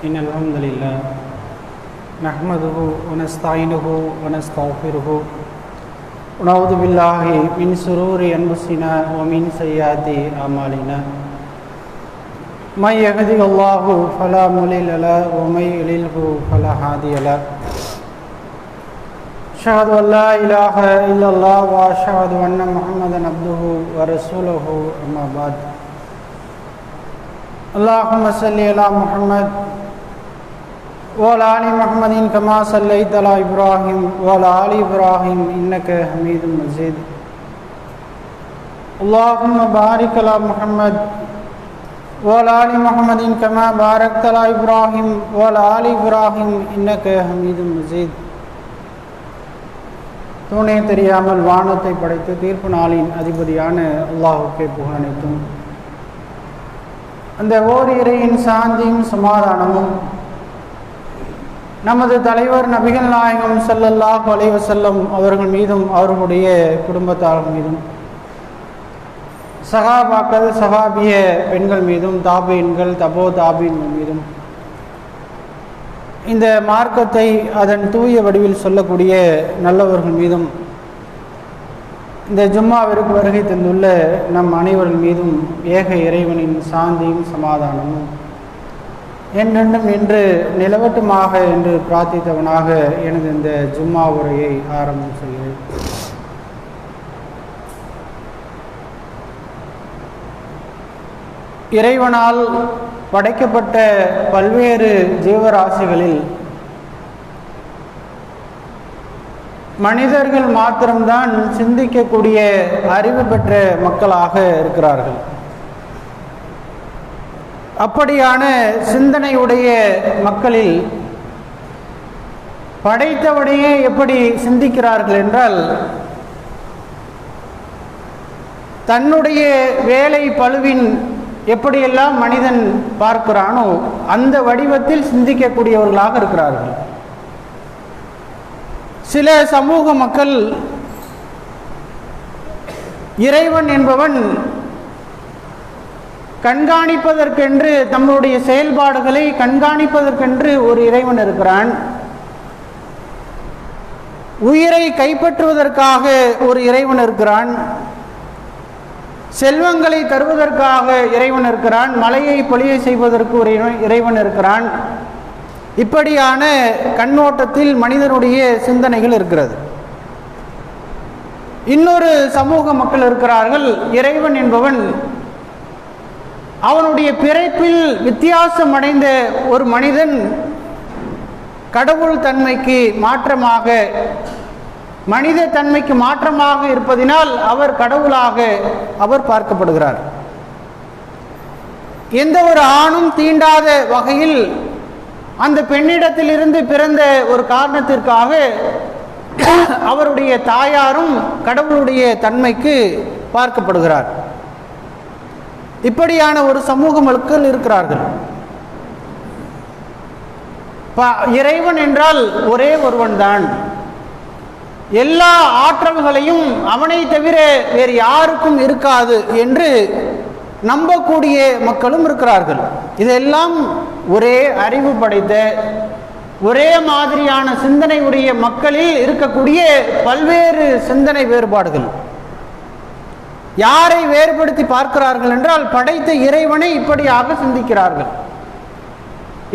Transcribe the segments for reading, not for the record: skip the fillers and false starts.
إن الحمد لله نحمده ونستعينه ونستغفره ونعوذ بالله من شرور أنفسنا ومن سيئات أعمالنا من يهده الله فلا مضل له ومن يضلل فلا هادي له أشهد أن لا إله إلا الله وأشهد أن محمدا عبده ورسوله أما بعد اللهم صل على محمد وعلى آل محمد كما صليت على إبراهيم وعلى آل إبراهيم إنك حميد مجيد اللهم بارك على محمد وعلى آل محمد كما باركت على إبراهيم وعلى آل إبراهيم إنك حميد مجيد தூணே தெரியாமல் வானத்தை படைத்து தீர்ப்பு நாளின் அதிபதியான அல்லாஹுக்கே புகழ் அனைத்தும். அந்த ஓரிரையின் சாந்தியும் சமாதானமும் நமது தலைவர் நபிகள் நாயகம் ஸல்லல்லாஹு அலைஹி வஸல்லம் அவர்கள் மீதும் அவர்களுடைய குடும்பத்தார் மீதும் சஹாபாக்கள் சஹாபிய பெண்கள் மீதும் தாபீன்கள் தபோ தாபீன்கள் மீதும் இந்த மார்க்கத்தை அதன் தூய வடிவில் சொல்லக்கூடிய நல்லவர்கள் மீதும் இந்த ஜும்மாவிற்கு வருகை தந்துள்ள நம் அனைவர்கள் மீதும் ஏக இறைவனின் சாந்தியும் சமாதானமும் என்றென்றும் என்று நிலவட்டுமாக என்று பிரார்த்தித்தவனாக எனது இந்த ஜும்மா உரையை ஆரம்பம் செய்கிறேன். இறைவனால் படைக்கப்பட்ட பல்வேறு ஜீவராசிகளில் மனிதர்கள் மாத்திரம்தான் சிந்திக்கக்கூடிய அறிவு பெற்ற மக்களாக இருக்கிறார்கள். அப்படியான சிந்தனையுடைய மக்களில் படைத்தவனையே எப்படி சிந்திக்கிறார்கள் என்றால், தன்னுடைய வேலை பளுவின் எப்படியெல்லாம் மனிதன் பார்க்கிறானோ அந்த வடிவத்தில் சிந்திக்கக்கூடியவர்களாக இருக்கிறார்கள். சில சமூக மக்கள் இறைவன் என்பவன் கண்காணிப்பதற்கென்று தம்முடைய செயல்பாடுகளை கண்காணிப்பதற்கென்று ஒரு இறைவன் இருக்கிறான், உயிரை கைப்பற்றுவதற்காக ஒரு இறைவன் இருக்கிறான், செல்வங்களை தருவதற்காக இறைவன் இருக்கிறான், மழையை பொழிய செய்வதற்கு ஒரு இறைவன் இருக்கிறான். இப்படியான கண்ணோட்டத்தில் மனிதனுடைய சிந்தனைகள் இருக்கிறது. இன்னொரு சமூக மக்கள் இருக்கிறார்கள், இறைவன் என்பவன் அவனுடைய பிறப்பில் வித்தியாசம் அடைந்த ஒரு மனிதன் கடவுள் தன்மைக்கு மாற்றமாக மனித தன்மைக்கு மாற்றமாக இருப்பதினால் அவர் கடவுளாக அவர் பார்க்கப்படுகிறார். எந்த ஒரு ஆணும் தீண்டாத வகையில் அந்த பெண்ணிடத்திலிருந்து பிறந்த ஒரு காரணத்திற்காக அவருடைய தாயாரும் கடவுளுடைய தன்மைக்கு பார்க்கப்படுகிறார். இப்படியான ஒரு சமூக மக்கள் இருக்கிறார்கள். இறைவன் என்றால் ஒரே ஒருவன்தான், எல்லா ஆற்றல்களையும் அவனை தவிர வேறு யாருக்கும் இருக்காது என்று நம்பக்கூடிய மக்களும் இருக்கிறார்கள். இதெல்லாம் ஒரே அறிவு படைத்த ஒரே மாதிரியான சிந்தனை உடைய மக்களில் இருக்கக்கூடிய பல்வேறு சிந்தனை வேறுபாடுகள். யாரை வேறுபடுத்தி பார்க்கிறார்கள் என்றால், படைத்த இறைவனை இப்படியாக சிந்திக்கிறார்கள்.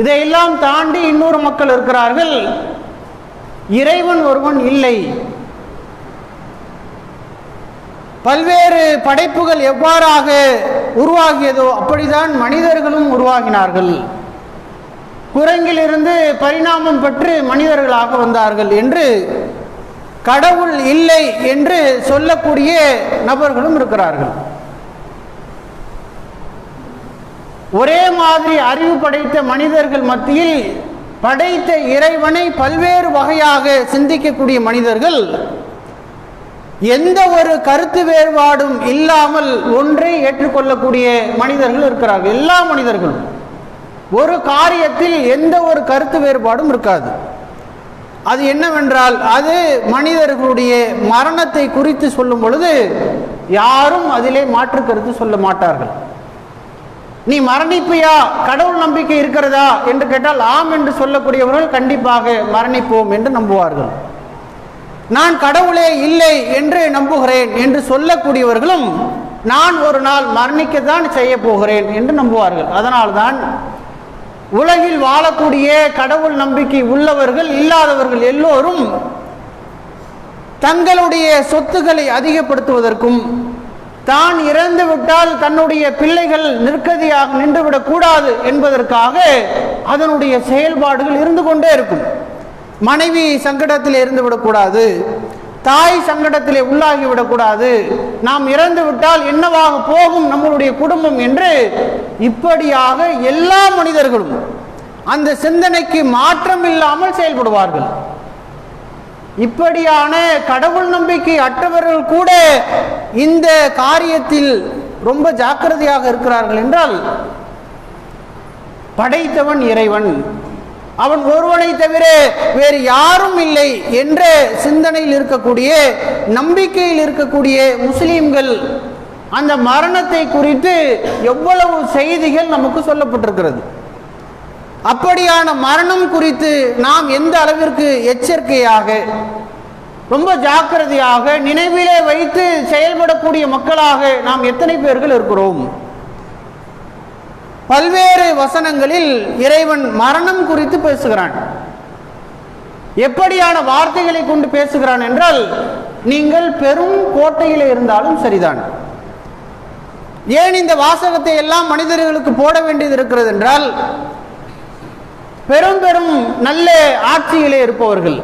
இதையெல்லாம் தாண்டி இன்னொரு மக்கள் இருக்கிறார்கள், இறைவன் ஒருவன் இல்லை, பல்வேறு படைப்புகள் எவ்வாறாக உருவாகியதோ அப்படிதான் மனிதர்களும் உருவாகினார்கள், குரங்கிலிருந்து பரிணாமம் பெற்று மனிதர்களாக வந்தார்கள் என்று கடவுள் இல்லை என்று சொல்லக்கூடிய நபர்களும் இருக்கிறார்கள். ஒரே மாதிரி அறிவு படைத்த மனிதர்கள் மத்தியில் படைத்த இறைவனை பல்வேறு வகையாக சிந்திக்கக்கூடிய மனிதர்கள் எந்த ஒரு கருத்து வேறுபாடும் இல்லாமல் ஒன்றை ஏற்றுக்கொள்ளக்கூடிய மனிதர்கள் இருக்கிறார்கள். எல்லா மனிதர்களும் ஒரு காரியத்தில் எந்த ஒரு கருத்து வேறுபாடும் இருக்காது. அது என்னவென்றால், அது மனிதர்களுடைய மரணத்தை குறித்து சொல்லும் பொழுது யாரும் அதிலே மாற்று கருத்து சொல்ல மாட்டார்கள். நீ மரணிப்பியா, கடவுள் நம்பிக்கை இருக்கிறதா என்று கேட்டால் ஆம் என்று சொல்லக்கூடியவர்கள் கண்டிப்பாக மரணிப்போம் என்று நம்புவார்கள். நான் கடவுளே இல்லை என்று நம்புகிறேன் என்று சொல்லக்கூடியவர்களும் நான் ஒரு நாள் மரணிக்கத்தான் செய்ய போகிறேன் என்று நம்புவார்கள். அதனால்தான் உலகில் வாழக்கூடிய கடவுள் நம்பிக்கை உள்ளவர்கள் இல்லாதவர்கள் எல்லோரும் தங்களுடைய சொத்துக்களை அதிகப்படுத்துவதற்கும் தான் இறந்து விட்டால் தன்னுடைய பிள்ளைகள் நிற்கதியாக நின்றுவிடக் கூடாது என்பதற்காக அதனுடைய செயல்பாடுகள் இருந்து கொண்டே இருக்கும். மனைவி சங்கடத்தில் இருந்து விடக்கூடாது, தாய் சங்கடத்திலே உள்ளாகிவிடக்கூடாது, நாம் இறந்து விட்டால் என்னவாக போகும் நம்மளுடைய குடும்பம் என்று இப்படியாக எல்லா மனிதர்களும் அந்த சிந்தனைக்கு மாற்றம் இல்லாமல் செயல்படுவார்கள். இப்படியான கடவுள் நம்பிக்கை அற்றவர்கள் கூட இந்த காரியத்தில் ரொம்ப ஜாக்கிரதையாக இருக்கிறார்கள் என்றால், படைத்தவன் இறைவன், அவன் ஒருவனை தவிர வேறு யாரும் இல்லை என்ற சிந்தனையில் இருக்கக்கூடிய, நம்பிக்கையில் இருக்கக்கூடிய முஸ்லிம்கள் அந்த மரணத்தை குறித்து எவ்வளவு செய்திகள் நமக்கு சொல்லப்பட்டிருக்கிறது. அப்படியான மரணம் குறித்து நாம் எந்த அளவிற்கு எச்சரிக்கையாக, ரொம்ப ஜாக்கிரதையாக நினைவிலே வைத்து செயல்படக்கூடிய மக்களாக நாம் எத்தனை பேர்கள் இருக்கிறோம்? பல்வேறு வசனங்களில் இறைவன் மரணம் குறித்து பேசுகிறான். எப்படியான வார்த்தைகளை கொண்டு பேசுகிறான் என்றால், நீங்கள் பெரும் கோட்டையில் இருந்தாலும் சரிதான். ஏன் இந்த வாசகத்தை எல்லாம் மனிதர்களுக்கு போட வேண்டியது இருக்கிறது என்றால், பெரும் பெரும் நல்ல ஆட்சியிலே இருப்பவர்கள்,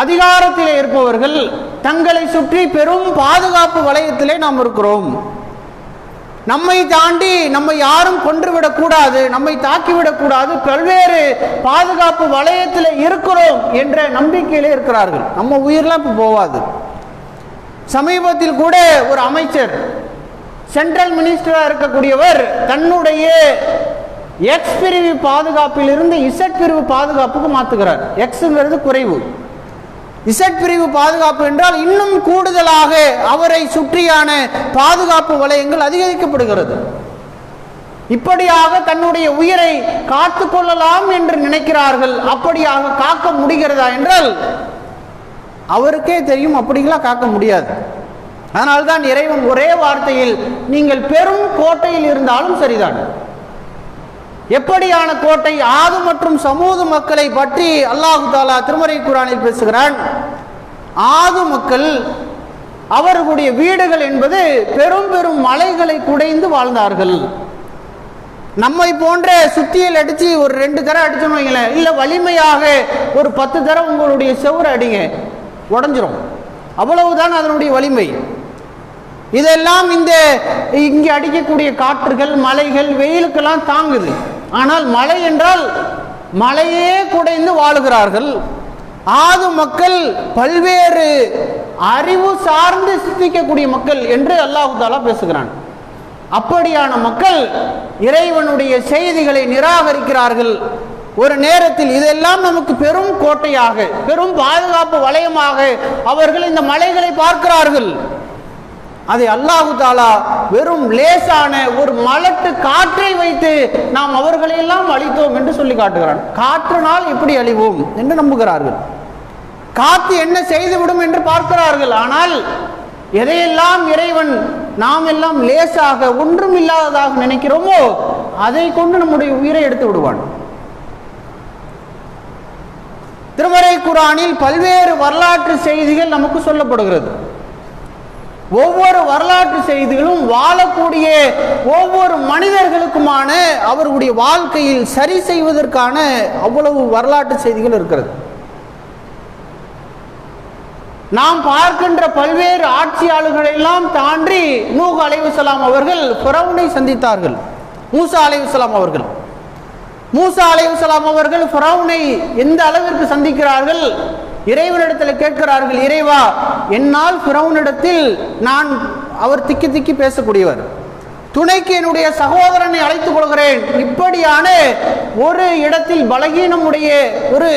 அதிகாரத்திலே இருப்பவர்கள், தங்களை சுற்றி பெரும் பாதுகாப்பு வலயத்திலே நாம் இருக்கிறோம். நம்மை தாண்டி நம்மை யாரும் கொன்றுவிடக்கூடாது, நம்மை தாக்கிவிடக்கூடாது, பல்வேறு பாதுகாப்பு வலயத்தில் இருக்கிறோம் என்ற நம்பிக்கையிலே இருக்கிறார்கள். நம்ம உயிரெல்லாம் இப்போ போவாது. சமீபத்தில் கூட ஒரு அமைச்சர், சென்ட்ரல் மினிஸ்டராக இருக்கக்கூடியவர், தன்னுடைய எக்ஸ் பிரிவு பாதுகாப்பில் இருந்து இசட் பிரிவு பாதுகாப்புக்கு மாற்றுகிறார். எக்ஸ்ங்கிறது குறைவு, இசட் பிரிவு பாதுகாப்பு என்றால் இன்னும் கூடுதலாக அவரை சுற்றியான பாதுகாப்பு வலயங்கள் அதிகரிக்கப்படுகிறது. இப்படியாக தன்னுடைய உயிரை காத்து கொள்ளலாம் என்று நினைக்கிறார்கள். அப்படியாக காக்க முடிகிறதா என்றால் அவருக்கே தெரியும், அப்படிங்களா காக்க முடியாது. அதனால்தான் இறைவன் ஒரே வார்த்தையில், நீங்கள் பெரும் கோட்டையில் இருந்தாலும் சரிதான். எப்படியான கோட்டை? ஆது மற்றும் சமூது மக்களை பற்றி அல்லாஹு தாலா திருமறை குர்ஆனில் பேசுகிறான். ஆது மக்கள், அவர்களுடைய வீடுகள் என்பது பெரும் பெரும் மலைகளை குடைந்து வாழ்ந்தார்கள். நம்மை போன்ற சுத்தியல் அடிச்சு ஒரு 2 தரம் அடிச்சோன்னு வைங்களேன், இல்லை வலிமையாக ஒரு 10 தரம் உங்களுடைய செவுரை அடிங்க, உடஞ்சிரும். அவ்வளவுதான் அதனுடைய வலிமை. இதெல்லாம் இங்கே அடிக்கக்கூடிய காற்றுகள், மலைகள், வெயிலுக்கெல்லாம் தாங்குது. ஆனால் மலை என்றால் மலையே குடைந்து வாழுகிறார்கள். ஆது மக்கள் பல்வேறு அறிவு சார்ந்து சிந்திக்கக்கூடிய மக்கள் என்று அல்லாஹ் தஆலா பேசுகிறான். அப்படியான மக்கள் இறைவனுடைய செய்திகளை நிராகரிக்கிறார்கள். ஒரு நேரத்தில் இதெல்லாம் நமக்கு பெரும் கோட்டையாக, பெரும் பாதுகாப்பு வலயமாக அவர்கள் இந்த மலைகளை பார்க்கிறார்கள். அதை அல்லாஹு தாலா வெறும் லேசான ஒரு மலட்டு காற்றை வைத்து நாம் அவர்களையெல்லாம் அழித்தோம் என்று சொல்லி காட்டுகிறான். காற்றினால் எப்படி அழிவோம் என்று நம்புகிறார்கள். காற்று என்ன செய்துவிடும் என்று பார்க்கிறார்கள். ஆனால் எதையெல்லாம் இறைவன் நாம் எல்லாம் லேசாக ஒன்றும் இல்லாததாக நினைக்கிறோமோ அதை கொண்டு நம்முடைய உயிரை எடுத்து விடுவான். திருமறை குர்ஆனில் பல்வேறு வரலாற்று செய்திகள் நமக்கு சொல்லப்படுகிறது. ஒவ்வொரு வரலாற்று செய்திகளும் வாழக்கூடிய ஒவ்வொரு மனிதர்களுக்குமான அவர்களுடைய வாழ்க்கையில் சரி செய்வதற்கான அவ்வளவு வரலாற்று செய்திகள் இருக்கிறது. நாம் பார்க்கின்ற பல்வேறு ஆட்சியாளர்களை எல்லாம் தாண்டி நூஹ் அலைஹிஸ்ஸலாம் அவர்கள் ஃபிரௌனை சந்தித்தார்கள். மூசா அலைஹிஸ்ஸலாம் அவர்கள் ஃபிரௌனை எந்த அளவிற்கு சந்திக்கிறார்கள்? இறைவனிடத்தில் கேட்கிறார்கள், இறைவா, என்னால் ஃபிரௌனிடத்தில் நான், அவர் திக்கி திக்கி பேசக்கூடியவர், துணைக்கு என்னுடைய சகோதரனை அழைத்துக் கொள்கிறேன். இப்படியான ஒரு இடத்தில் பலகீனமுடைய ஒரு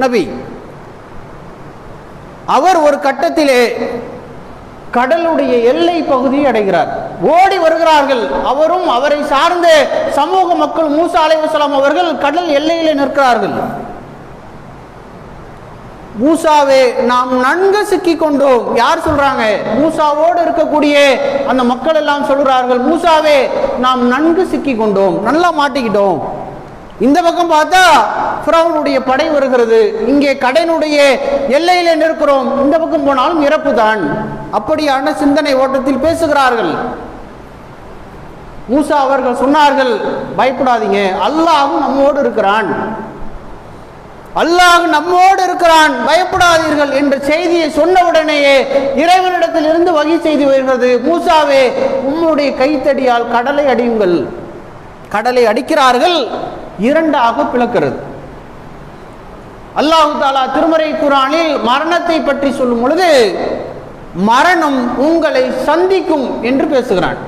நபி. அவர் ஒரு கட்டத்திலே கடலுடைய எல்லை பகுதியை அடைகிறார். ஓடி வருகிறார்கள். அவரும் அவரை சார்ந்த சமூக மக்கள் மூசா அலைஹிஸ்ஸலாம் அவர்கள் கடல் எல்லையிலே நிற்கிறார்கள். மூசாவே நாம் நன்கு சிக்கி கொண்டோம். யார் சொல்றாங்க? மூசாவோடு இருக்கக்கூடிய அந்த மக்கள் எல்லாம் சொல்கிறார்கள், மூசாவே நாம் நன்கு சிக்கி கொண்டோம், நல்லா மாட்டிக்கிட்டோம். இந்த பக்கம் பார்த்தா ஃபிரௌனுடைய படை வருகிறது, இங்கே கடனுடைய எல்லையிலே நிற்கிறோம், இந்த பக்கம் போனாலும் இறப்பு தான். அப்படியான சிந்தனை ஓட்டத்தில் பேசுகிறார்கள். மூசா அவர்கள் சொன்னார்கள், பயப்படாதீங்க, அல்லாஹ் நம்மோடு இருக்கிறான், அல்லாஹ் நம்மோடு இருக்கிறான், பயப்படாதீர்கள் என்ற செய்தியை சொன்னவுடனேயே இறைவனிடத்தில் இருந்து வகை செய்தி வருகிறது, மூசாவே உம்முடைய கைத்தடியால் கடலை அடியுங்கள். கடலை அடிக்கிறார்கள், இரண்டாக பிளக்கிறது. அல்லாஹு தஆலா திருமறை குர்ஆனில் மரணத்தை பற்றி சொல்லும் பொழுது மரணம் உங்களை சந்திக்கும் என்று பேசுகிறான்.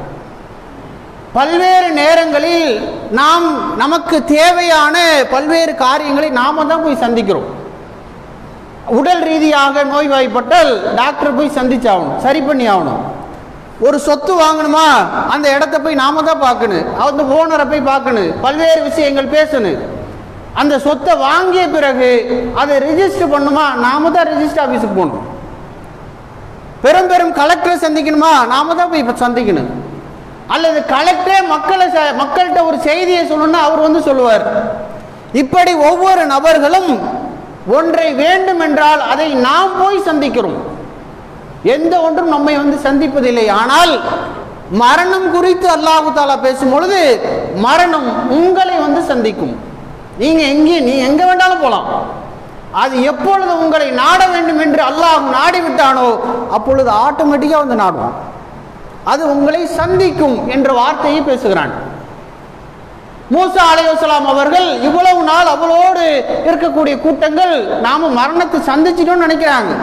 பல்வேறு நேரங்களில் நமக்கு தேவையான பல்வேறு காரியங்களை நாம தான் போய் சந்திக்கிறோம். உடல் ரீதியாக நோய்வாய்ப்பட்டால் டாக்டர் போய் சந்திச்சாகணும், சரி பண்ணி ஆகணும். ஒரு சொத்து வாங்கணுமா, அந்த இடத்த போய் நாம தான் பார்க்கணும், அந்த ஓனரை போய் பார்க்கணும், பல்வேறு விஷயங்கள் பேசணும். அந்த சொத்தை வாங்கிய பிறகு அதை ரெஜிஸ்டர் பண்ணுமா, நாம தான் ரெஜிஸ்டர் ஆஃபீஸுக்கு போகணும். பெரும் பெரும் கலெக்டரை சந்திக்கணுமா, நாம தான் போய் சந்திக்கணும். அல்லது கலெக்டரே மக்கள்கிட்ட ஒரு செய்தியை சொல்லணும்னா அவர் வந்து சொல்லுவார். இப்படி ஒவ்வொரு நபர்களும் ஒன்றை வேண்டும் என்றால் அதை நாம் போய் சந்திக்கிறோம். எந்த ஒன்றும் நம்மை வந்து சந்திப்பதில்லை. ஆனால் மரணம் குறித்து அல்லாஹு தஆலா பேசும் பொழுது மரணம் உங்களை வந்து சந்திக்கும். நீ எங்க வேண்டாலும் போலாம். அது எப்பொழுது உங்களை நாட வேண்டும் என்று அல்லாஹ் நாடிவிட்டானோ அப்பொழுது ஆட்டோமேட்டிக்கா வந்து நாடுவான். அது உங்களை சந்திக்கும் என்ற வார்த்தையை பேசுகிறான். மூசா அலைஹிஸ்ஸலாம் அவர்கள் இவ்வளவு நாள் அவளோடு இருக்கக்கூடிய கூட்டங்கள் நாம மரணத்தை சந்திச்சிட்டோம்னு நினைக்கிறாங்க.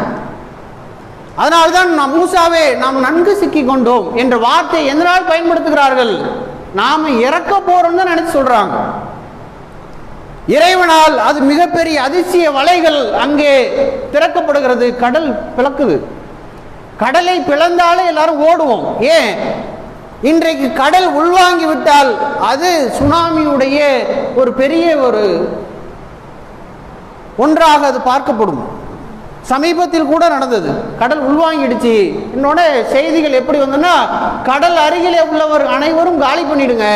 அதனால்தான் மூசாவே நாம் நன்கு சிக்கி கொண்டோம் என்ற வார்த்தையை எந்த நாள் பயன்படுத்துகிறார்கள்? நாம இறக்க போறோம் தான் நினைச்சு சொல்றாங்க. இறைவனால் அது மிகப்பெரிய அதிசய வலைகள் அங்கே திறக்கப்படுகிறது, கடல் பிளக்குது. கடலை பிளந்தாலே எல்லாரும் ஓடுவோம். ஏன்? இன்றைக்கு கடல் உள்வாங்கி விட்டால் அது சுனாமியுடைய ஒரு பெரிய ஒன்றாக அது பார்க்கப்படும். சமீபத்தில் கூட நடந்தது, கடல் உள்வாங்கிடுச்சு. என்னோட செய்திகள் எப்படி வந்ததுன்னா, கடல் அருகிலே உள்ளவர் அனைவரும் காலி பண்ணிடுங்க,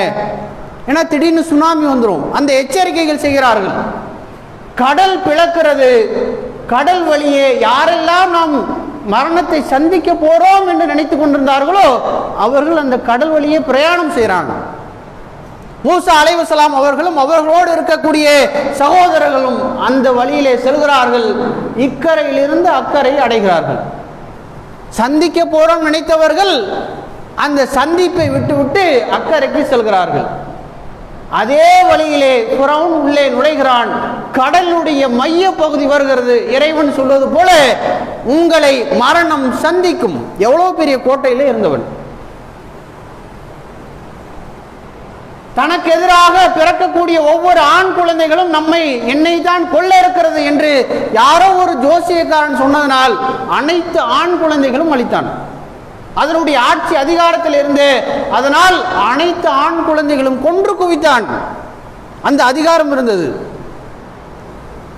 ஏன்னா திடீர்னு சுனாமி வந்துடும், அந்த எச்சரிக்கைகள் செய்கிறார்கள். கடல் பிளக்கிறது. கடல் வழியே யாரெல்லாம் நாம் மரணத்தை சந்திக்க போறோம் என்று நினைத்துக் கொண்டிருந்தார்களோ அவர்கள் அந்த கடல் வழியே பிரயாணம் செய்கிறாங்க. மூசா அலைஹிஸ்ஸலாம் அவர்களும் அவர்களோடு இருக்கக்கூடிய சகோதரர்களும் அந்த வழியிலே செல்கிறார்கள். இக்கரையிலிருந்து அக்கறை அடைகிறார்கள். சந்திக்க போறோம் நினைத்தவர்கள் அந்த சந்திப்பை விட்டுவிட்டு அக்கறைக்கு செல்கிறார்கள். அதே வழியிலே ஃபிரௌன் உள்ளே நுழைகிறான். கடலுடைய மைய பகுதி வருகிறது. இறைவன் சொல்வது போல உங்களை மரணம் சந்திக்கும். எவ்வளவு பெரிய கோட்டையிலே இருந்தவன், தனக்கு எதிராக பிறக்கக்கூடிய ஒவ்வொரு ஆண் குழந்தைகளும் என்னை தான் கொல்ல இருக்கிறது என்று யாரோ ஒரு ஜோசியக்காரன் சொன்னதனால் அனைத்து ஆண் குழந்தைகளும் அளித்தான். அதனுடைய ஆட்சி அதிகாரத்தில் இருந்து அதனால் அனைத்து ஆண் குழந்தைகளும் கொன்று குவித்தான். அந்த அதிகாரம் இருந்தது.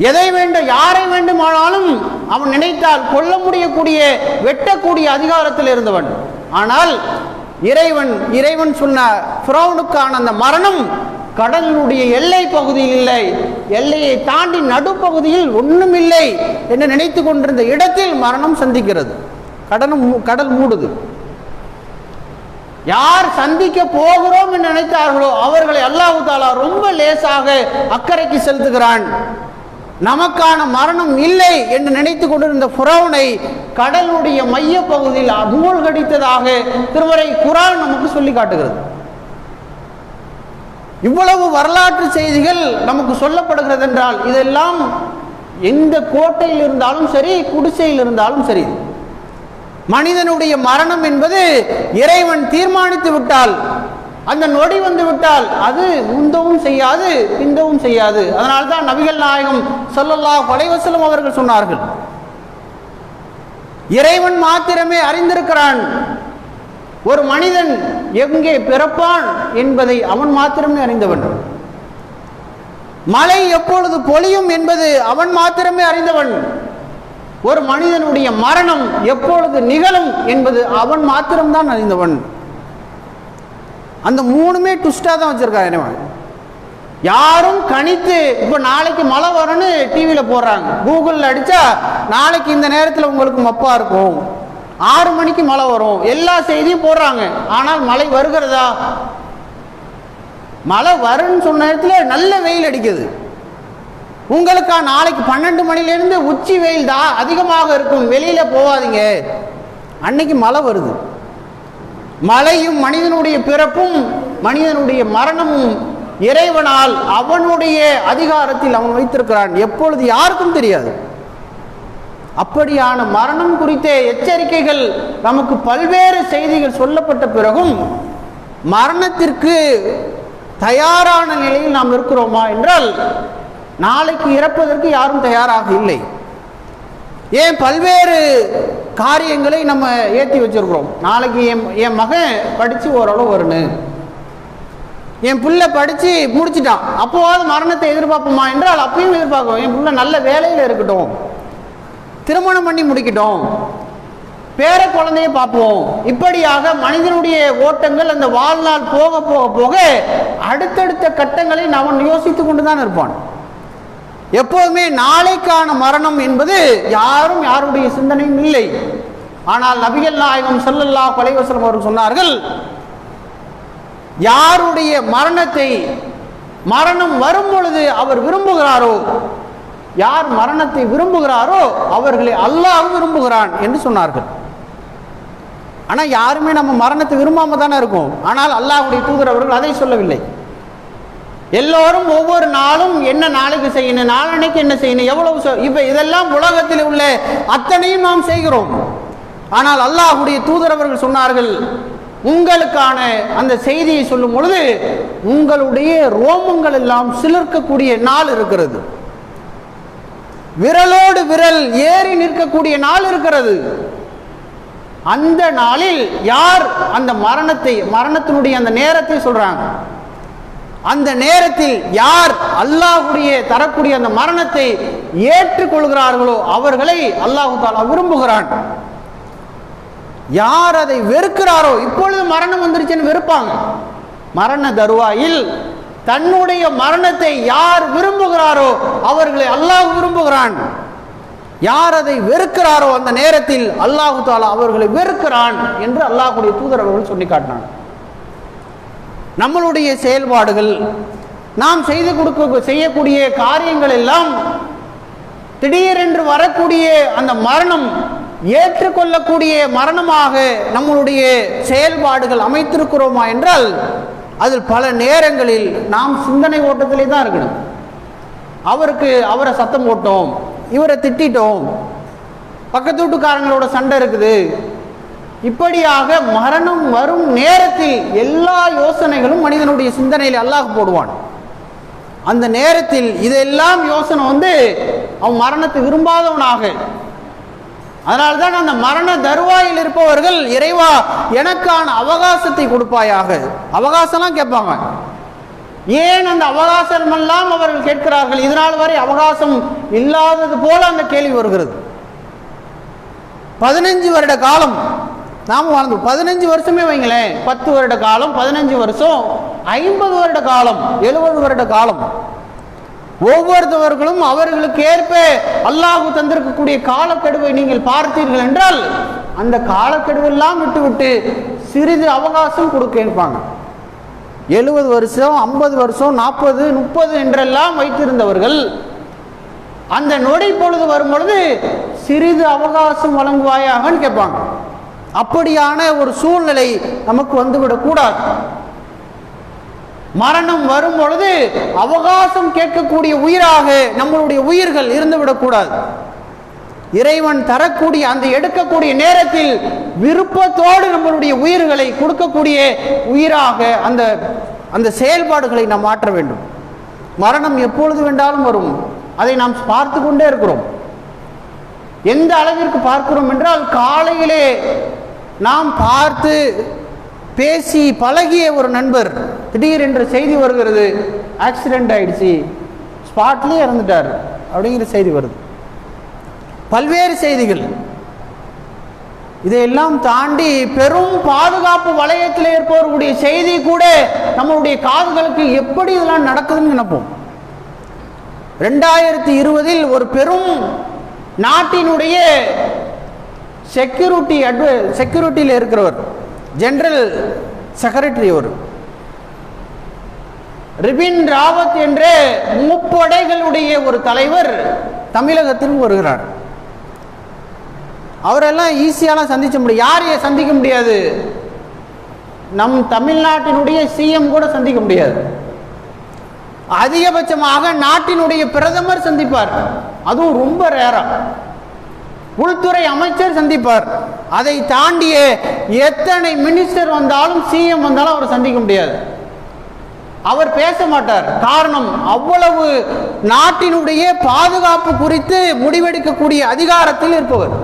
எதை வேண்டும், யாரை வேண்டுமானாலும் அவன் நினைத்தால் கொல்ல முடியக்கூடிய, வெட்டக்கூடிய அதிகாரத்தில் இருந்தவன். ஆனால் இறைவன் சொன்ன ஃபிரௌனுக்கான அந்த மரணம் கடலுடைய எல்லை பகுதியில் இல்லை, எல்லையை தாண்டி நடுப்பகுதியில் ஒன்றும் இல்லை என்று நினைத்து கொண்டிருந்த இடத்தில் மரணம் சந்திக்கிறது. கடல் மூடுது. யார் சந்திக்க போகிறோம் என்று நினைத்தார்களோ அவர்களை அல்லாஹ் தஆலா ரொம்ப லேசாக அக்கறைக்கு செலுத்துகிறான். நமக்கான மரணம் இல்லை என்று நினைத்து கொண்டிருந்த ஃபிரௌனை கடலுடைய மைய பகுதியில் மூழ்கடித்ததாக திருமறை குர்ஆன் நமக்கு சொல்லி காட்டுகிறது. இவ்வளவு வரலாற்று செய்திகள் நமக்கு சொல்லப்படுகிறது என்றால் இதெல்லாம் எந்த கோட்டையில் இருந்தாலும் சரி, குடிசையில் இருந்தாலும் சரி, மனிதனுடைய மரணம் என்பது இறைவன் தீர்மானித்து விட்டால், அந்த நொடி வந்து விட்டால் அது முந்தவும் செய்யாது, பிந்தவும் செய்யாது. அதனால்தான் நபிகள் நாயகம் ஸல்லல்லாஹு அலைஹி வஸல்லம் அவர்கள் சொன்னார்கள், இறைவன் மாத்திரமே அறிந்திருக்கிறான், ஒரு மனிதன் எங்கே பிறப்பான் என்பதை அவன் மாத்திரமே அறிந்தவன். மழை எப்பொழுது பொழியும் என்பது அவன் மாத்திரமே அறிந்தவன். ஒரு மனிதனுடைய மரணம் எப்பொழுது நிகழும் என்பது அவன் மாத்திரம்தான் அறிந்தவன். அந்த மூணுமே ட்விஸ்டா தான் வச்சிருக்காங்க. யாரும் கணித்து இப்ப நாளைக்கு மழை வரும்னு டிவியில போடுறாங்க, கூகுள்ல அடிச்சா நாளைக்கு இந்த நேரத்தில் உங்களுக்கு மப்பா இருக்கும், 6 மணிக்கு மழை வரும், எல்லா செய்தியும் போடுறாங்க. ஆனால் மழை வருகிறதா? மழை வரும்னு சொன்ன நேரத்தில் நல்ல வெயில் அடிக்குது. உங்களுக்கா நாளைக்கு 12 மணிலேருந்து உச்சி வெயில் தான் அதிகமாக இருக்கும், வெளியில போவாதீங்க, அன்னைக்கு மழை வருது. மழையும் மனிதனுடைய பிறப்பும் மனிதனுடைய மரணமும் இறைவனால் அவனுடைய அதிகாரத்தில் அவன் வைத்திருக்கிறான். எப்பொழுது யாருக்கும் தெரியாது. அப்படியான மரணம் குறித்த எச்சரிக்கைகள் நமக்கு பல்வேறு செய்திகள் சொல்லப்பட்ட பிறகும் மரணத்திற்கு தயாரான நிலையில் நாம் இருக்கிறோமா என்றால் நாளைக்கு இறப்பதற்கு யாரும் தயாராக இல்லை. ஏன் பல்வேறு காரியங்களை நம்ம ஏற்றி வச்சிருக்கிறோம். நாளைக்கு என் மகன் படித்து ஓரளவு வரணும், என் பிள்ளை படித்து முடிச்சிட்டான், அப்போவாது மரணத்தை எதிர்பார்ப்போமா என்றால் அப்பயும் எதிர்பார்க்கும். என் பிள்ளை நல்ல வேலையில் இருக்கட்டும், திருமணம் பண்ணி முடிக்கட்டும், பேர குழந்தைய பார்ப்போம். இப்படியாக மனிதனுடைய ஓட்டங்கள் அந்த வாழ்நாள் போக போக போக அடுத்தடுத்த கட்டங்களை அவன் யோசித்து கொண்டுதான் இருப்பான். எப்போதுமே நாளைக்கான மரணம் என்பது யாரும் யாருடைய சிந்தனையும் இல்லை. ஆனால் நபிகள் நாயகம் ஸல்லல்லாஹு அலைஹி வஸல்லம் அவர்கள் சொன்னார்கள், யாருடைய மரணம் வரும் பொழுது அவர் விரும்புகிறாரோ, யார் மரணத்தை விரும்புகிறாரோ அவர்களை அல்லாஹ் விரும்புகிறான் என்று சொன்னார்கள். ஆனா யாருமே நம்ம மரணத்தை விரும்பாம தானே இருக்கும். ஆனால் அல்லாஹ்வுடைய தூதர் அவர்கள் அதை சொல்லவில்லை. எல்லோரும் ஒவ்வொரு நாளும் என்ன நாளைக்கு செய்யணும், நாளன்னைக்கு என்ன செய்யணும், எவ்வளவு இப்ப இதெல்லாம் உலகத்தில் உள்ள அத்தனையும் நாம் செய்கிறோம். ஆனால் அல்லாஹ்வுடைய தூதர் அவர்கள் சொன்னார்கள், உங்களுக்கான அந்த செய்தியை சொல்லும் பொழுது உங்களுடைய ரோமங்கள் எல்லாம் சிலிர்க்கக்கூடிய நாள் இருக்கிறது, விரலோடு விரல் ஏறி நிற்கக்கூடிய நாள் இருக்கிறது. அந்த நாளில் யார் அந்த மரணத்தினுடைய அந்த நேரத்தை சொல்றாங்க, அந்த நேரத்தில் யார் அல்லாஹ்வுடைய தரக்கூடிய அந்த மரணத்தை ஏற்றுக்கொள்கிறார்களோ அவர்களை அல்லாஹ் தஆலா விரும்புகிறான். யார் அதை வெறுக்கிறாரோ, இப்பொழுது மரணம் வந்துருச்சுன்னு வெறுப்பாங்க, மரண தருவாயில் தன்னுடைய மரணத்தை யார் விரும்புகிறாரோ அவர்களை அல்லாஹ் விரும்புகிறான். யார் அதை வெறுக்கிறாரோ அந்த நேரத்தில் அல்லாஹ் தஆலா அவர்களை வெறுக்கிறான் என்று அல்லாஹ்வுடைய தூதர் அவர்கள் சொல்லி காட்டினான். நம்மளுடைய செயல்பாடுகள், நாம் செய்யக்கூடிய காரியங்கள் எல்லாம் திடீரென்று வரக்கூடிய அந்த மரணம் ஏற்றுக்கொள்ளக்கூடிய மரணமாக நம்மளுடைய செயல்பாடுகள் அமைத்திருக்கிறோமா என்றால் அதில் பல நேரங்களில் நாம் சிந்தனை ஓட்டத்திலே தான் இருக்கணும். அவரை சத்தம் போட்டோம், இவரை திட்டோம், பக்கத்து வீட்டுக்காரங்களோட சண்டை இருக்குது, இப்படியாக மரணம் வரும் நேரத்தில் எல்லா யோசனைகளும் மனிதனுடைய சிந்தனையில் அல்லாஹ் போடுவான். அந்த நேரத்தில் இதெல்லாம் யோசனை அவன் மரணத்தை விரும்பாதவனாக. அதனால்தான் அந்த மரண தருவாயில் இருப்பவர்கள், இறைவா எனக்கான அவகாசத்தை கொடுப்பாயாக, அவகாசம்லாம் கேட்பாங்க. ஏன் அந்த அவகாசம் எல்லாம் அவர்கள் கேட்கிறார்கள்? இதனால் வரை அவகாசம் இல்லாதது போல அந்த கேள்வி வருகிறது. 15 வருட காலம் நாம் வாழ்ந்து, 15 வருஷமே வைங்களேன், 10 வருட காலம், 15 வருஷம், 50 வருட காலம், 70 வருட காலம், ஒவ்வொருத்தவர்களும் அவர்களுக்கு ஏற்ப அல்லாஹ் தந்திருக்கக்கூடிய காலக்கெடுவை நீங்கள் பார்த்தீர்கள் என்றால் அந்த காலக்கெடுவெல்லாம் விட்டுவிட்டு சிறிது அவகாசம் கொடுக்க இருப்பாங்க. 70 வருஷம், 50 வருஷம், 40, 30 என்றெல்லாம் வைத்திருந்தவர்கள் அந்த நொடி பொழுது வரும் பொழுது சிறிது அவகாசம் வழங்குவாயாகன்னு கேட்பாங்க. அப்படியான ஒரு சூழ்நிலை நமக்கு வந்துவிடக் கூடாது. மரணம் வரும் பொழுது அவகாசம் கேட்கக்கூடிய உயிராக நம்மளுடைய உயிர்கள் இருந்துவிடக்கூடாது. இறைவன் தரக்கூடிய அந்த எடுக்கக்கூடிய நேரத்தில் விருப்பத்தோடு நம்மளுடைய உயிர்களை கொடுக்கக்கூடிய உயிராக அந்த செயல்பாடுகளை நாம் மாற்ற வேண்டும். மரணம் எப்பொழுது வேண்டாலும் வரும், அதை நாம் பார்த்து கொண்டே இருக்கிறோம். எந்த அளவிற்கு பார்க்கிறோம் என்றால், காலையிலே நாம் பார்த்து பேசி பழகிய ஒரு நண்பர் திடீரென்று செய்தி வருகிறது, ஆக்சிடென்ட் ஆயிடுச்சு, ஸ்பாட்லேயே இறந்துட்டார் அப்படிங்கிற செய்தி வருது. பல்வேறு செய்திகள். இதையெல்லாம் தாண்டி பெரும் பாதுகாப்பு வளையத்தில் இருப்பவர்களுடைய செய்தி கூட நம்மளுடைய காதுகளுக்கு எப்படி இதெல்லாம் நடக்குதுன்னு நினைப்போம். 2020 ஒரு பெரும் நாட்டினுடைய செக்யூரிட்டியில் இருக்கிறவர், ஜெனரல் செக்ரட்டரி, அவர் ரிபின் ராவத் என்ற முப்படைகளுடைய ஒரு தலைவர் தமிழகத்தில் வருகிறார். அவரெல்லாம் ஈஸியாலாம் சந்திக்க முடியும். யாரையும் சந்திக்க முடியாது, நம் தமிழ்நாட்டினுடைய சிஎம் கூட சந்திக்க முடியாது. அதிகபட்சமாக நாட்டினுடைய பிரதமர் சந்திப்பார், அதுவும் ரொம்ப ரேரா. உள்துறை அமைச்சர் சந்திப்பார். அதை தாண்டிய எத்தனை மினிஸ்டர் வந்தாலும் சிஎம் வந்தாலும் அவர் சந்திக்க முடியாது. அவர் பேச மாட்டார். காரணம், அவ்வளவு நாட்டினுடைய பாதுகாப்பு குறித்து முடிவெடுக்கக்கூடிய அதிகாரத்தில் இருப்பவர்.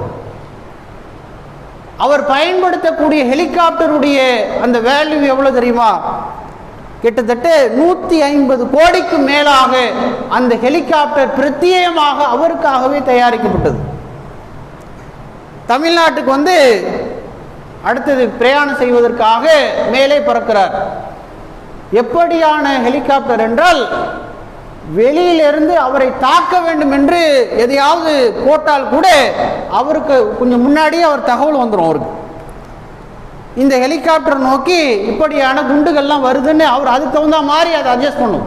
அவர் பயன்படுத்தக்கூடிய ஹெலிகாப்டருடைய அந்த வேல்யூ எவ்வளவு தெரியுமா? கிட்டத்தட்ட 150 கோடிக்கு மேலாக அந்த ஹெலிகாப்டர் பிரத்யேகமாக அவருக்காகவே தயாரிக்கப்பட்டது. தமிழ்நாட்டுக்கு வந்து அடுத்தது பிரயாணம் செய்வதற்காக மேலே பறக்கிறார். எப்படியான ஹெலிகாப்டர் என்றால், வெளியிலிருந்து அவரை தாக்க வேண்டும் என்று எதையாவது போட்டால் கூட அவருக்கு கொஞ்சம் முன்னாடியே அவர் தகவல் வந்துடும். அவருக்கு இந்த ஹெலிகாப்டர் நோக்கி இப்படியான குண்டுகள்லாம் வருதுன்னு அவர் அதுக்கு தகுந்த மாதிரி அதை அட்ஜஸ்ட் பண்ணும்.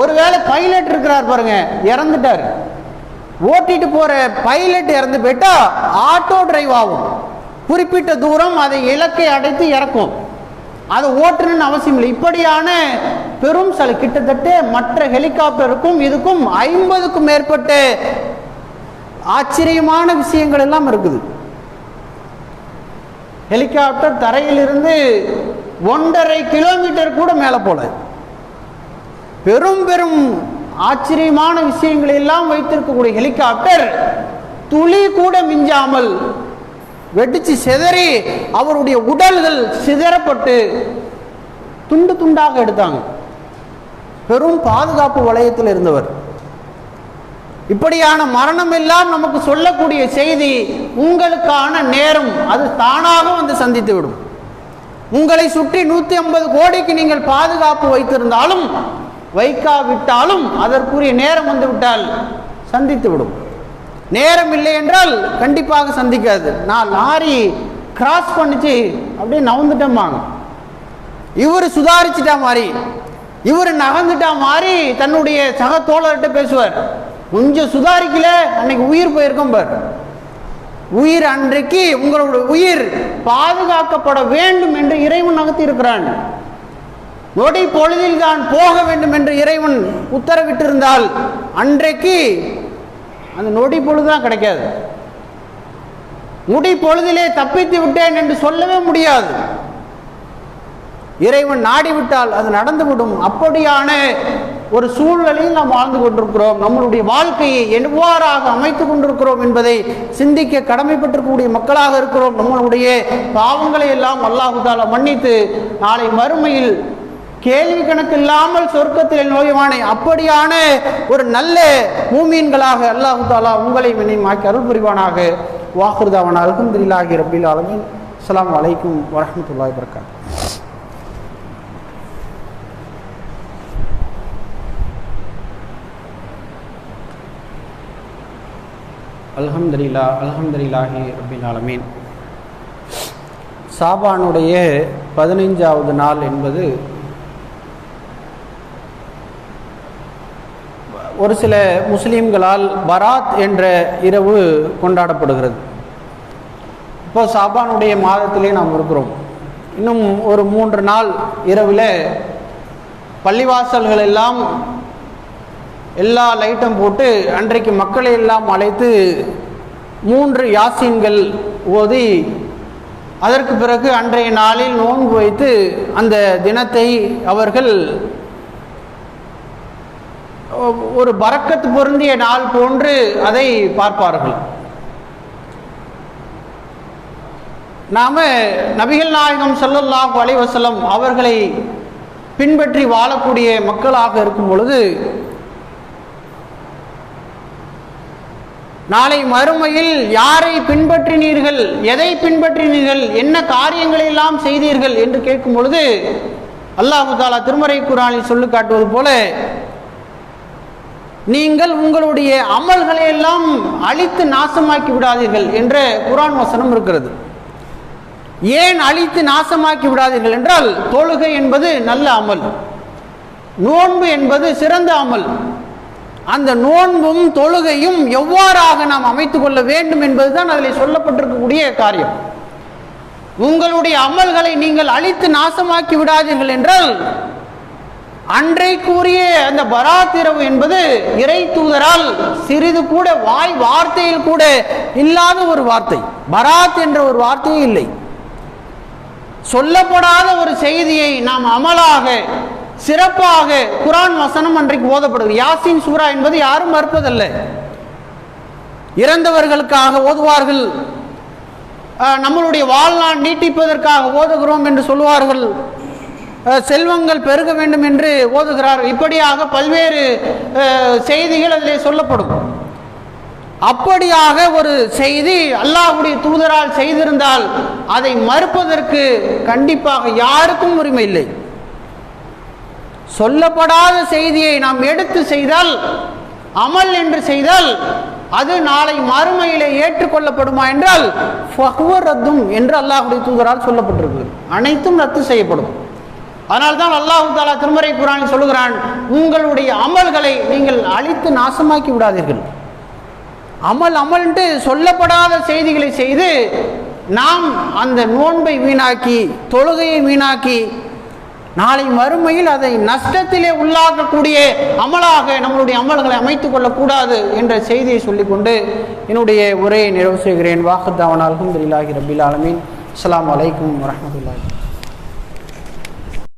ஒருவேளை பைலட் இருக்கிறார் பாருங்க, இறந்துட்டார், ஓட்டிட்டு போற பைலட் இறந்து போயிட்டா ஆட்டோ டிரைவ் ஆகும். குறிப்பிட்ட தூரம் அதை இலக்கை அடைத்து இறக்கும். அதை ஓட்டணும்னு அவசியம் இல்லை. இப்படியான பெரும் கிட்டத்தட்ட மற்ற ஹெலிகாப்டருக்கும் இதுக்கும் 50க்கும் மேற்பட்ட ஆச்சரியமான விஷயங்கள் எல்லாம் இருக்குது. ஹெலிகாப்டர் தரையிலிருந்து 1.5 கிலோமீட்டர் கூட மேலே போல பெரும் பெரும் ஆச்சரியமான விஷயங்களை எல்லாம் வைத்திருக்கக்கூடிய ஹெலிகாப்டர் துளி கூட மிஞ்சாமல் வெடிச்சு சிதறி அவருடைய உடல்கள் சிதறப்பட்டு துண்டு துண்டாக எடுத்தாங்க. பெரும் பாதுகாப்பு வளையத்தில் இருந்தவர். இப்படியான மரணம் எல்லாம் நமக்கு சொல்லக்கூடிய செய்தி, உங்களுக்கான நேரம் அது தானாக வந்து சந்தித்து விடும். உங்களை சுற்றி 150 கோடிக்கு நீங்கள் பாதுகாப்பு வைத்திருந்தாலும் வைக்காவிட்டாலும் அதற்குரிய நேரம் வந்து விட்டால் சந்தித்து விடும். நேரம் இல்லை என்றால் கண்டிப்பாக சந்திக்காது. நான் லாரி கிராஸ் பண்ணிச்சு அப்படியே நகர்ந்துட்டேம்பாங்க. இவர் சுதாரிச்சுட்டா மாதிரி, இவர் நகர்ந்துட்டா மாதிரி தன்னுடைய சக தோழர்கிட்ட பேசுவார். கொஞ்சம் சுதாரிக்கல அன்னைக்கு உயிர் போயிருக்கும் பார். உயிர் அன்றைக்கு உங்களுடைய உயிர் பாதுகாக்கப்பட வேண்டும் என்று இறைவன் நகர்த்தி இருக்கிறான். நொடி பொழுதில் தான் போக வேண்டும் என்று இறைவன் உத்தரவிட்டிருந்தால் அன்றைக்கு அந்த நொடி பொழுதுதான் கிடைக்காது. நொடி பொழுதிலே தப்பித்து விட்டேன் என்று சொல்லவே முடியாது. இறைவன் நாடிவிட்டால் அது நடந்துவிடும். அப்படியான ஒரு சூழ்நிலையில் நாம் வாழ்ந்து கொண்டிருக்கிறோம். நம்மளுடைய வாழ்க்கையை எவ்வாறாக அமைத்துக் கொண்டிருக்கிறோம் என்பதை சிந்திக்க கடமைப்பட்டிருக்கக்கூடிய மக்களாக இருக்கிறோம். நம்மளுடைய பாவங்களை எல்லாம் அல்லாஹு தஆலா மன்னித்து நாளை மறுமையில் கேள்வி கணக்கு இல்லாமல் சொர்க்கத்தில் நோயவானை அப்படியான ஒரு நல்ல மூமீன்களாக அல்லாஹு தஆலா உங்களை என்னையும் ஆக்கி அருள் புரிவானாக. வாஹிருதாவானா அல்ஹம்துலில்லாஹி ரப்பில் ஆலமீன். அஸ்ஸலாமு அலைக்கும் வரஹ்மத்துல்லாஹி வபரகாத்துஹு. அல்ஹம்துலில்லாஹி ரப்பில் ஆலமீன். ஷாபானுடைய 15வது நாள் என்பது ஒரு சில முஸ்லீம்களால் பராத் என்ற இரவு கொண்டாடப்படுகிறது. இப்போ ஷாபானுடைய மாதத்திலே நாம் இருக்கிறோம். இன்னும் ஒரு 3 நாள் இரவில் பள்ளிவாசல்கள் எல்லாம் எல்லா லைட்டும் போட்டு அன்றைக்கு மக்களை எல்லாம் அழைத்து 3 யாசீன்கள் ஓதி அதற்கு பிறகு அன்றைய நாளில் நோன்பு வைத்து அந்த தினத்தை அவர்கள் ஒரு பரக்கத்து பொருந்திய நாள் போன்று அதை பார்ப்பார்கள். நாம் நபிகள் நாயகம் ஸல்லல்லாஹு அலைஹி வஸல்லம் அவர்களை பின்பற்றி வாழக்கூடிய மக்களாக இருக்கும் பொழுது நாளை மறுமையில் யாரை பின்பற்றினீர்கள், எதை பின்பற்றினீர்கள், என்ன காரியங்களை எல்லாம் செய்தீர்கள் என்று கேட்கும் பொழுது அல்லாஹு தஆலா திருமறை குர்ஆனில் சொல்லி காட்டுவது போல, நீங்கள் உங்களுடைய அமல்களை எல்லாம் அழித்து நாசமாக்கி விடாதீர்கள் என்ற குர்ஆன் வசனம் இருக்கிறது. ஏன் அழித்து நாசமாக்கி விடாதீர்கள் என்றால், தொழுகை என்பது நல்ல அமல், நோன்பு என்பது சிறந்த அமல். அந்த நோன்பும் தொழுகையும் எவ்வாறாக நாம் அமைத்துக் கொள்ள வேண்டும் என்பதுதான் அதில் சொல்லப்பட்டிருக்கக்கூடிய காரியம். உங்களுடைய அமல்களை நீங்கள் அழித்து நாசமாக்கி விடாதீர்கள் என்றால், அன்றைக்குரிய அந்த பராத் இரவு என்பது இறை தூதரால் சிறிது கூட வார்த்தையில் கூட இல்லாத ஒரு வார்த்தை. பராத் என்ற ஒரு வார்த்தையே இல்லை. சொல்லப்படாத ஒரு செய்தியை நாம் அமலாக சிறப்பாக குர்ஆன் வசனம் அன்றைக்கு ஓதப்படுது. யாசின் சூரா என்பது யாரும் மறுப்பதல்ல. இறந்தவர்களுக்காக ஓதுவார்கள், நம்மளுடைய வாழ்நாள் நீட்டிப்பதற்காக ஓதுகிறோம் என்று சொல்லுவார்கள், செல்வங்கள் பெருக வேண்டும் என்று ஓதுகிறார்கள். இப்படியாக பல்வேறு செய்திகள் அதிலே சொல்லப்படும். அப்படியாக ஒரு செய்தி அல்லாஹ்வுடைய தூதரால் செய்திருந்தால் அதை மறுப்பதற்கு கண்டிப்பாக யாருக்கும் உரிமை இல்லை. சொல்லப்படாத செய்தியை நாம் எடுத்து செய்தால், அமல் என்று செய்தால், அது நாளை மறுமையிலே ஏற்றுக்கொள்ளப்படுமா என்றால் ஃபஹுவ ரத்தும் என்று அல்லாஹ்வுடைய தூதரால் சொல்லப்பட்டிருக்கு. அனைத்தும் ரத்து செய்யப்படும். அதனால்தான் அல்லாஹ் தஆலா திருமறை குர்ஆனில் சொல்லுகிறான், உங்களுடைய அமல்களை நீங்கள் அழித்து நாசமாக்கி விடாதீர்கள். அமல்ன்ட்டு சொல்லப்படாத செய்திகளை செய்து நாம் அந்த நோன்பை வீணாக்கி, தொழுகையை வீணாக்கி, நாளை மறுமையில் அதை நஷ்டத்திலே உள்ளாக்கக்கூடிய அமலாக நம்மளுடைய அமல்களை அமைத்துக் கொள்ளக்கூடாது என்ற செய்தியை சொல்லிக்கொண்டு என்னுடைய உரையை நிறைவு செய்கிறேன். வாஹித் தஅவானா அல்ஹம்துலில்லாஹி ரப்பில் ஆலமீன். அஸ்ஸலாமு அலைக்கும் வரஹ்மத்துல்லாஹி.